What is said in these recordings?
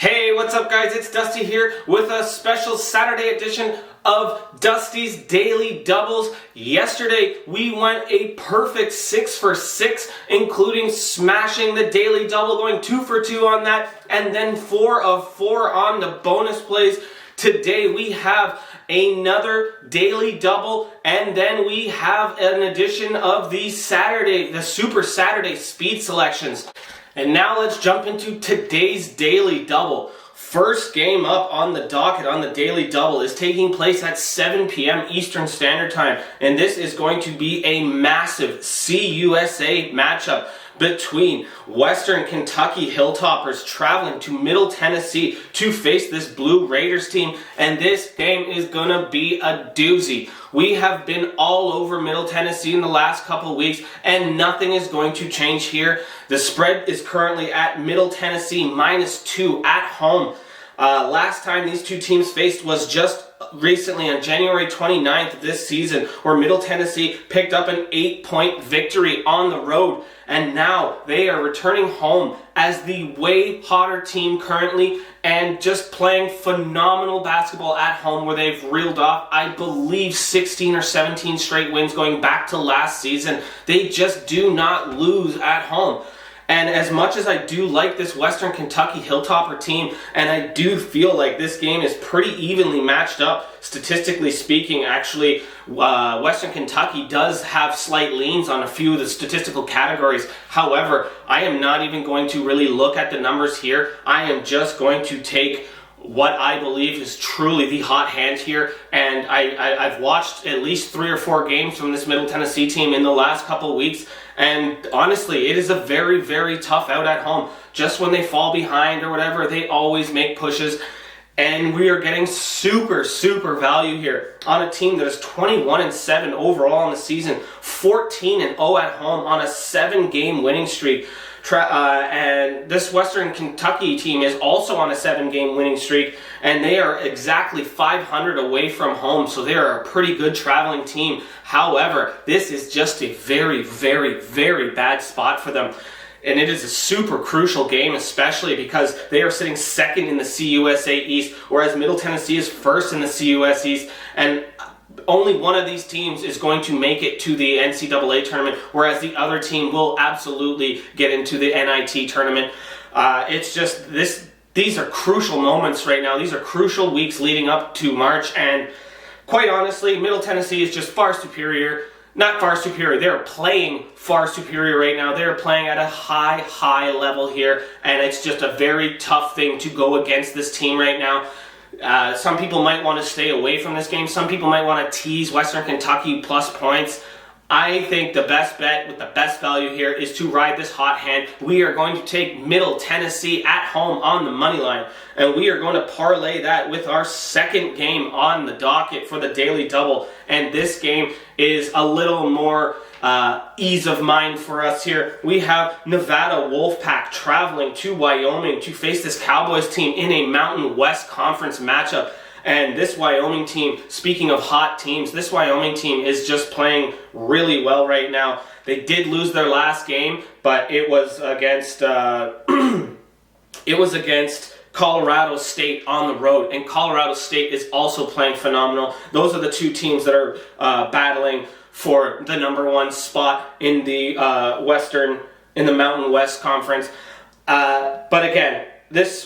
Hey, what's up guys? It's Dusty here with a special Saturday edition of Dusty's Daily Doubles. Yesterday, we went a perfect 6 for 6, including smashing the Daily Double, going 2 for 2 on that, and then 4 of 4 on the bonus plays. Today, we have another Daily Double, and then we have an edition of the Super Saturday Speed Selections. And now let's jump into today's Daily Double. First game up on the docket on the Daily Double is taking place at 7 p.m. Eastern Standard Time. And this is going to be a massive CUSA matchup between Western Kentucky Hilltoppers traveling to Middle Tennessee to face this Blue Raiders team. And this game is going to be a doozy. We have been all over Middle Tennessee in the last couple weeks, and nothing is going to change here. The spread is currently at Middle Tennessee -2 at home. Last time these two teams faced was just recently on January 29th of this season, where Middle Tennessee picked up an 8-point victory on the road, and now they are returning home as the way hotter team currently and just playing phenomenal basketball at home, where they've reeled off, I believe, 16 or 17 straight wins going back to last season. They just do not lose at home. And as much as I do like this Western Kentucky Hilltopper team, and I do feel like this game is pretty evenly matched up, statistically speaking, actually, Western Kentucky does have slight leans on a few of the statistical categories. However, I am not even going to really look at the numbers here. I am just going to take what I believe is truly the hot hand here, and I've watched at least 3 or 4 games from this Middle Tennessee team in the last couple weeks, and honestly, it is a very, very tough out at home. Just when they fall behind or whatever, they always make pushes, and we are getting super, super value here on a team that is 21-7 overall in the season, 14-0 at home on a 7-game winning streak. And this Western Kentucky team is also on a 7-game winning streak, and they are exactly 500 away from home, so they are a pretty good traveling team. However, this is just a very, very, very bad spot for them. And it is a super crucial game, especially because they are sitting second in the CUSA East, whereas Middle Tennessee is first in the CUS East, and only one of these teams is going to make it to the NCAA tournament, whereas the other team will absolutely get into the NIT tournament. It's just these are crucial moments right now. These are crucial weeks leading up to March, and quite honestly, Middle Tennessee is just far superior. Not far superior, they're playing far superior right now. They're playing at a high level here, and it's just a very tough thing to go against this team right now. Some people might want to stay away from this game. Some people might want to tease Western Kentucky plus points. I think the best bet with the best value here is to ride this hot hand. We are going to take Middle Tennessee at home on the money line, and we are going to parlay that with our second game on the docket for the Daily Double. And this game is a little more ease of mind for us here. We have Nevada Wolfpack traveling to Wyoming to face this Cowboys team in a Mountain West Conference matchup. And this Wyoming team, speaking of hot teams, this Wyoming team is just playing really well right now. They did lose their last game, but it was against Colorado State on the road, and Colorado State is also playing phenomenal. Those are the two teams that are battling for the #1 spot in the Mountain West Conference. But again,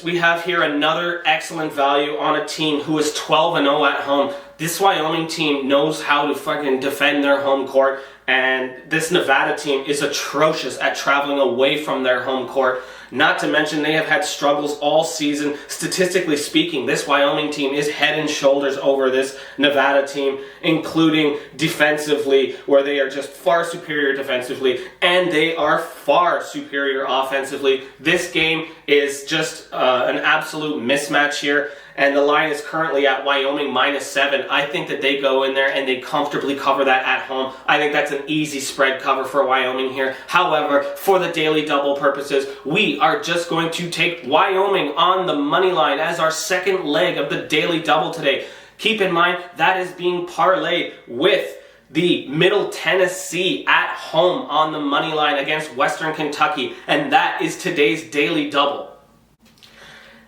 we have here another excellent value on a team who is 12-0 at home. This Wyoming team knows how to fucking defend their home court, and this Nevada team is atrocious at traveling away from their home court. Not to mention they have had struggles all season. Statistically speaking, this Wyoming team is head and shoulders over this Nevada team, including defensively, where they are just far superior defensively, and they are far superior offensively. This game is just an absolute mismatch here, and the line is currently at Wyoming -7. I think that they go in there and they comfortably cover that at home. I think that's an easy spread cover for Wyoming here. However, for the Daily Double purposes, we are just going to take Wyoming on the money line as our second leg of the Daily Double today. Keep in mind, that is being parlayed with the Middle Tennessee at home on the money line against Western Kentucky, and that is today's Daily Double.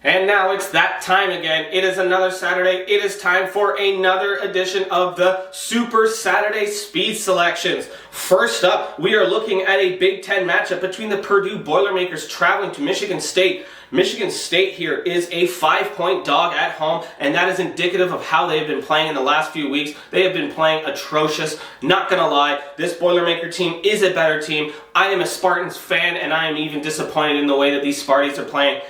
And now it's that time again. It is another Saturday. It is time for another edition of the Super Saturday Speed Selections. First up, we are looking at a Big Ten matchup between the Purdue Boilermakers traveling to Michigan State. Michigan State here is a 5-point dog at home, and that is indicative of how they have been playing in the last few weeks. They have been playing atrocious. Not gonna lie, this Boilermaker team is a better team. I am a Spartans fan, and I am even disappointed in the way that these Sparties are playing.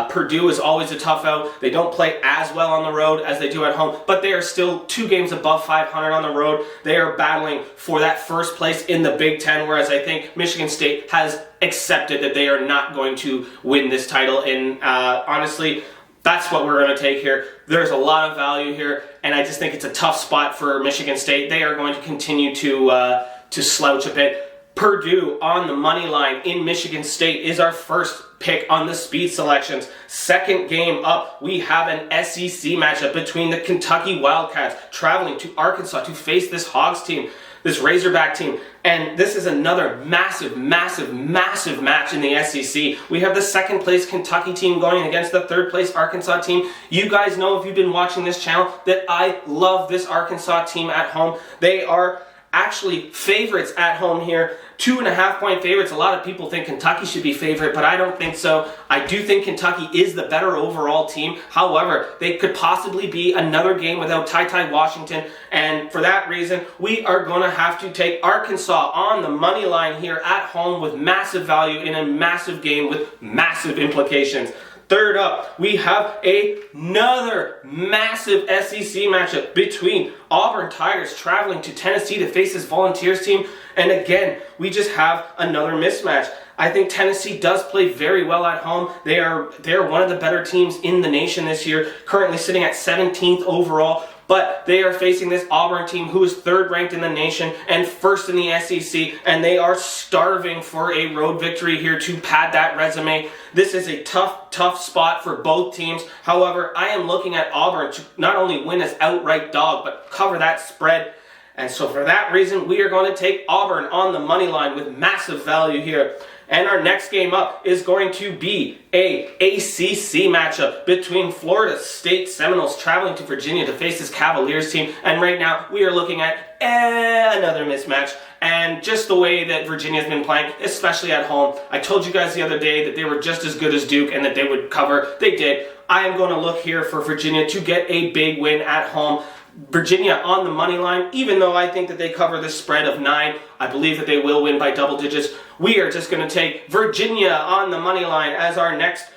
Purdue is always a tough out. They don't play as well on the road as they do at home, but they are still 2 games above 500 on the road. They are battling for that first place in the Big Ten, whereas I think Michigan State has accepted that they are not going to win this title. And honestly, that's what we're going to take here. There's a lot of value here, and I just think it's a tough spot for Michigan State. They are going to continue to slouch a bit. Purdue on the money line in Michigan State is our first pick on the speed selections. Second game up, we have an SEC matchup between the Kentucky Wildcats traveling to Arkansas to face this Hogs team, this Razorback team. And this is another massive match in the SEC. We have the second place Kentucky team going against the third place Arkansas team. You guys know, if you've been watching this channel, that I love this Arkansas team at home. They are actually favorites at home here, 2.5-point favorites. A lot of people think Kentucky should be favorite, but I don't think so. I do think Kentucky is the better overall team. However, they could possibly be another game without Ty Washington, and for that reason, we are going to have to take Arkansas on the money line here at home with massive value in a massive game with massive implications. Third up, we have another massive SEC matchup between Auburn Tigers traveling to Tennessee to face this Volunteers team. And again, we just have another mismatch. I think Tennessee does play very well at home. They're one of the better teams in the nation this year, currently sitting at 17th overall. But they are facing this Auburn team who is 3rd ranked in the nation and 1st in the SEC, and they are starving for a road victory here to pad that resume. This is a tough spot for both teams. However, I am looking at Auburn to not only win as outright dog, but cover that spread. And so for that reason, we are going to take Auburn on the money line with massive value here. And our next game up is going to be a ACC matchup between Florida State Seminoles traveling to Virginia to face this Cavaliers team. And right now, we are looking at another mismatch. And just the way that Virginia's been playing, especially at home. I told you guys the other day that they were just as good as Duke and that they would cover. They did. I am going to look here for Virginia to get a big win at home. Virginia on the money line, even though I think that they cover the spread of 9, I believe that they will win by double digits. We are just going to take Virginia on the money line as our next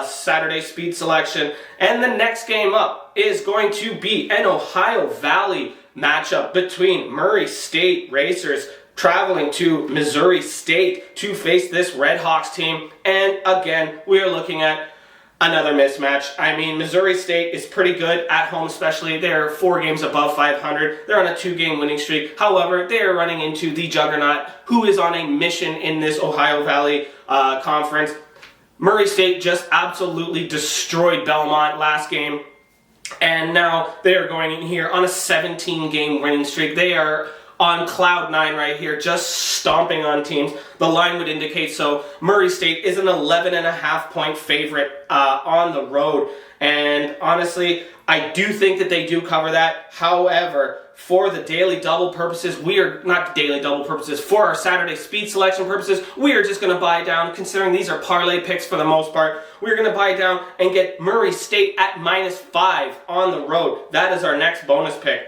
Saturday speed selection. And the next game up is going to be an Ohio Valley matchup between Murray State Racers traveling to Missouri State to face this Red Hawks team. And again, we are looking at another mismatch. I mean, Missouri State is pretty good at home, especially. They're 4 games above 500. They're on a 2-game winning streak. However, they are running into the juggernaut who is on a mission in this Ohio Valley conference. Murray State just absolutely destroyed Belmont last game. And now they are going in here on a 17-game winning streak. They are on cloud 9 right here, just stomping on teams. The line would indicate so. Murray State is an 11.5-point favorite on the road. And honestly, I do think that they do cover that. However, for the daily double purposes, for our Saturday speed selection purposes, we are just going to buy down, considering these are parlay picks for the most part. We're going to buy down and get Murray State at -5 on the road. That is our next bonus pick.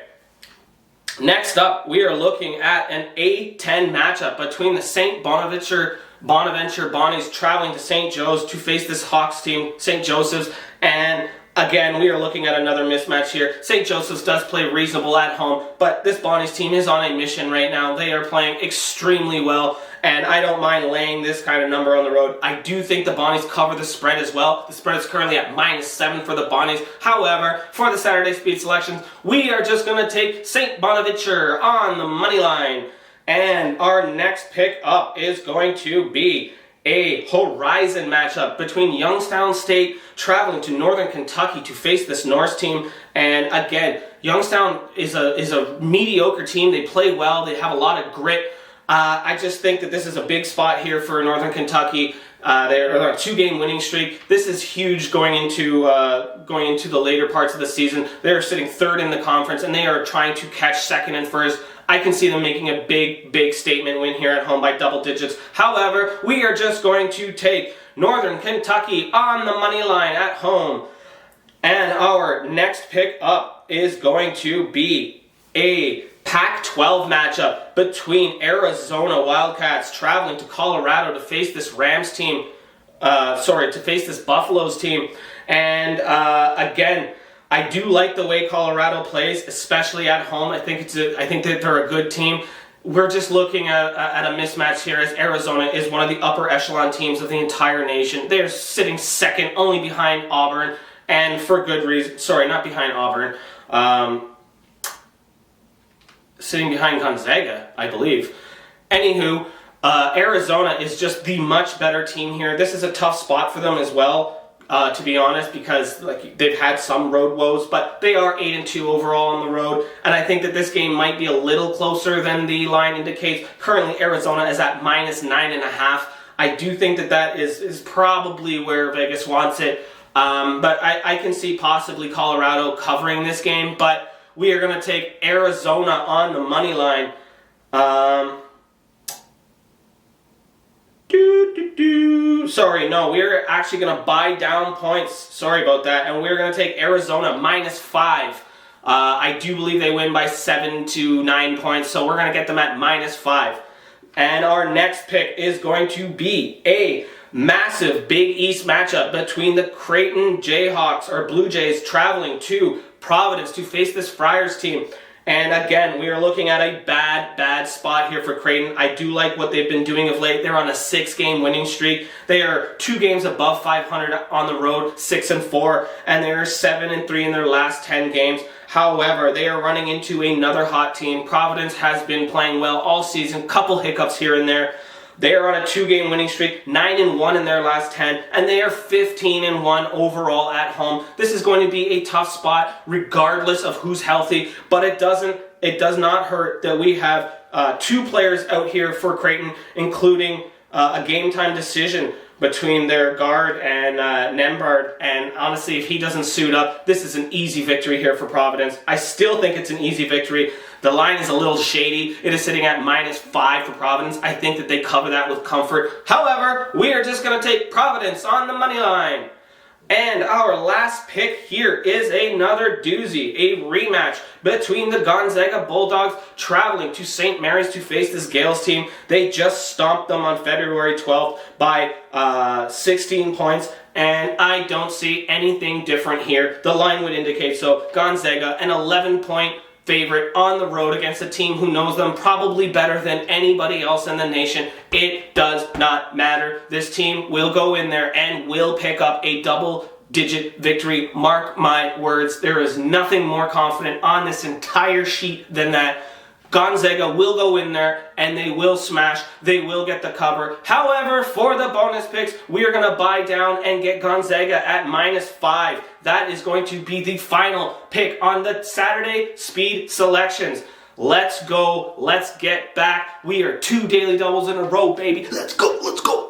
Next up, we are looking at an A10 matchup between the St. Bonaventure Bonnies traveling to St. Joe's to face this Hawks team, St. Joseph's. And again, we are looking at another mismatch here. St. Joseph's does play reasonable at home, but this Bonnies team is on a mission right now. They are playing extremely well, and I don't mind laying this kind of number on the road. I do think the Bonnies cover the spread as well. The spread is currently at -7 for the Bonnies. However, for the Saturday speed selections, we are just going to take St. Bonaventure on the money line. And our next pick up is going to be a Horizon matchup between Youngstown State traveling to Northern Kentucky to face this Norse team. And again, Youngstown is a mediocre team. They play well. They have a lot of grit. I just think that this is a big spot here for Northern Kentucky. They're on a 2-game winning streak. This is huge going into the later parts of the season. They're sitting 3rd in the conference, and they are trying to catch 2nd and 1st. I can see them making a big statement win here at home by double digits. However, we are just going to take Northern Kentucky on the money line at home. And our next pick up is going to be a Pac-12 matchup between Arizona Wildcats traveling to Colorado to face this Rams team. To face this Buffaloes team. And again, I do like the way Colorado plays, especially at home. I think that they're a good team. We're just looking at a mismatch here, as Arizona is one of the upper echelon teams of the entire nation. They're sitting 2nd, only behind Auburn, and for good reason. Sorry, not behind Auburn. Sitting behind Gonzaga, I believe. Anywho, Arizona is just the much better team here. This is a tough spot for them as well. To be honest, because they've had some road woes, but they are 8-2 overall on the road, and I think that this game might be a little closer than the line indicates. Currently, Arizona is at -9.5. I do think that is probably where Vegas wants it, but I can see possibly Colorado covering this game, but we are going to take Arizona on the money line. Sorry, no, we're actually going to buy down points. Sorry about that. And we're going to take Arizona -5. I do believe they win by 7 to 9 points, so we're going to get them at -5. And our next pick is going to be a massive Big East matchup between the Creighton Jayhawks, or Blue Jays, traveling to Providence to face this Friars team. And again, we are looking at a bad spot here for Creighton. I do like what they've been doing of late. They're on a 6-game winning streak. They are 2 games above 500 on the road, 6-4, and they are 7-3 in their last 10 games. However, they are running into another hot team. Providence has been playing well all season, couple hiccups here and there. They are on a 2-game winning streak, 9-1 in their last 10, and they are 15-1 overall at home. This is going to be a tough spot regardless of who's healthy, but it does not hurt that we have 2 players out here for Creighton, including a game-time decision between their guard and Nembhard, and honestly, if he doesn't suit up, this is an easy victory here for Providence. I still think it's an easy victory. The line is a little shady. It is sitting at -5 for Providence. I think that they cover that with comfort. However, we are just going to take Providence on the money line. And our last pick here is another doozy, a rematch between the Gonzaga Bulldogs traveling to St. Mary's to face this Gales team. They just stomped them on February 12th by 16 points, and I don't see anything different here. The line would indicate so. Gonzaga, an 11-point favorite on the road against a team who knows them probably better than anybody else in the nation. It does not matter. This team will go in there and will pick up a double-digit victory. Mark my words. There is nothing more confident on this entire sheet than that. Gonzaga will go in there and they will smash. They will get the cover. However, for the bonus picks, we are going to buy down and get Gonzaga at -5. That is going to be the final pick on the Saturday Speed Selections. Let's go. Let's get back. We are 2 daily doubles in a row, baby. Let's go. Let's go.